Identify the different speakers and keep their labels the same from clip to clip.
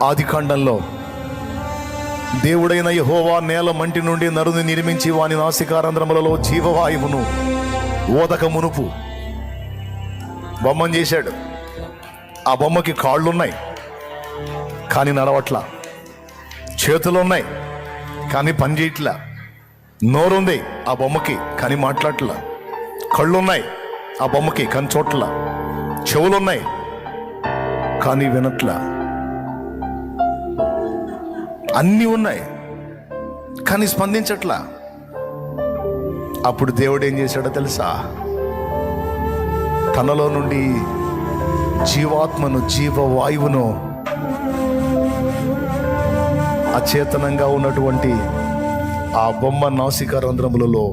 Speaker 1: ఆదికాండంలో దేవుడైన యెహోవా నేల మంటి నుండి నరుని నిర్మించి వాని నాసికారంధ్రములలో జీవవాయువును ఓదక మునుపు బొమ్మను చేశాడు. ఆ బొమ్మకి కాళ్ళున్నాయి కానీ నడవట్లా, చేతులున్నాయి కానీ పని చేయట్లా, నోరుంది ఆ బొమ్మకి కానీ మాట్లాడట్లా, కళ్ళున్నాయి ఆ బొమ్మకి కానీ చోట్ల, చెవులున్నాయి కానీ వినట్లా, అన్నీ ఉన్నాయి కానీ స్పందించట్లా. అప్పుడు దేవుడు ఏం చేశాడో తెలుసా? తనలో నుండి జీవాత్మను, జీవవాయువును అచేతనంగా ఉన్నటువంటి ఆ బొమ్మ నాసికా రంధ్రములలో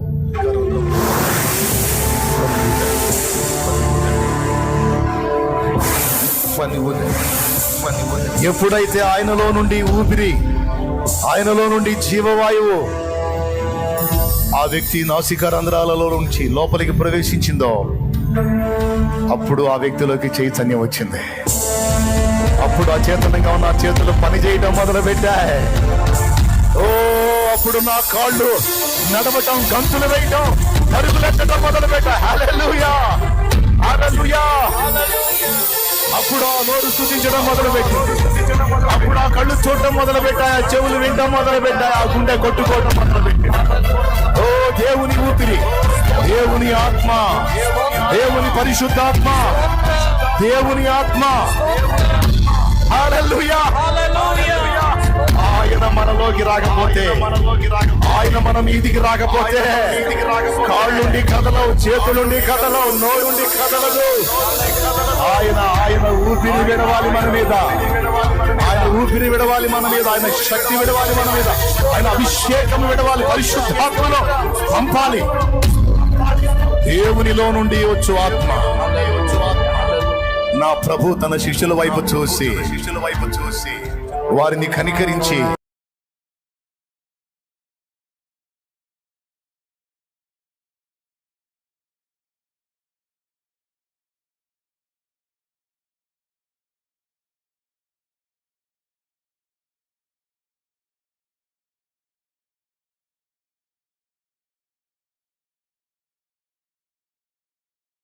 Speaker 1: ఎప్పుడైతే ఆయనలో నుండి ఊపిరి, ఆయనలో నుండి జీవవాయువు ఆ వ్యక్తి నాసికా రంధ్రాలలో నుంచి లోపలికి ప్రవేశించిందో అప్పుడు ఆ వ్యక్తిలోకి చైతన్యం వచ్చింది. అప్పుడు అచేతనంగా ఉన్న చేతులు పని చేయడం మొదలు పెట్టాయి. ఓ అప్పుడు నా కాళ్ళు నడవటం, గంతులు వేయటం, పరుగులెత్తడం మొదలు పెట్టాయి. హల్లెలూయా, హల్లెలూయా. అప్పుడు ఆ నోరు స్తుతించడం మొదలు పెట్టింది. అప్పుడు ఆ కళ్ళు చూడటం మొదలు పెట్టాయి, ఆ చెవులు వినడం మొదలు పెట్టాయి, ఆ గుండె కొట్టుకోవడం మొదలు పెట్టింది. ఓ దేవుని ఊపిరి, దేవుని ఆత్మ, దేవుని పరిశుద్ధాత్మ, దేవుని ఆత్మ. హల్లెలూయా. ఆయన మనలోకి రాకపోతే, ఆయన మన మీదికి రాకపోతే కాళ్ళుండి కదలవు, చేతులుండి కదలవు, నోరుండి కదలదు. ఆయన ఊపిరి విడవాలి మన మీద, ఆయన ఊపిరి విడవాలి మన మీద, ఆయన శక్తి విడవాలి మన మీద, ఆయన అభిషేకం విడవాలి, పరిశుద్ధాత్మలో పంపాలి. దేవునిలో నుండి వచ్చు ఆత్మ. నా ప్రభు తన శిష్యుల వైపు చూసి వారిని కనికరించి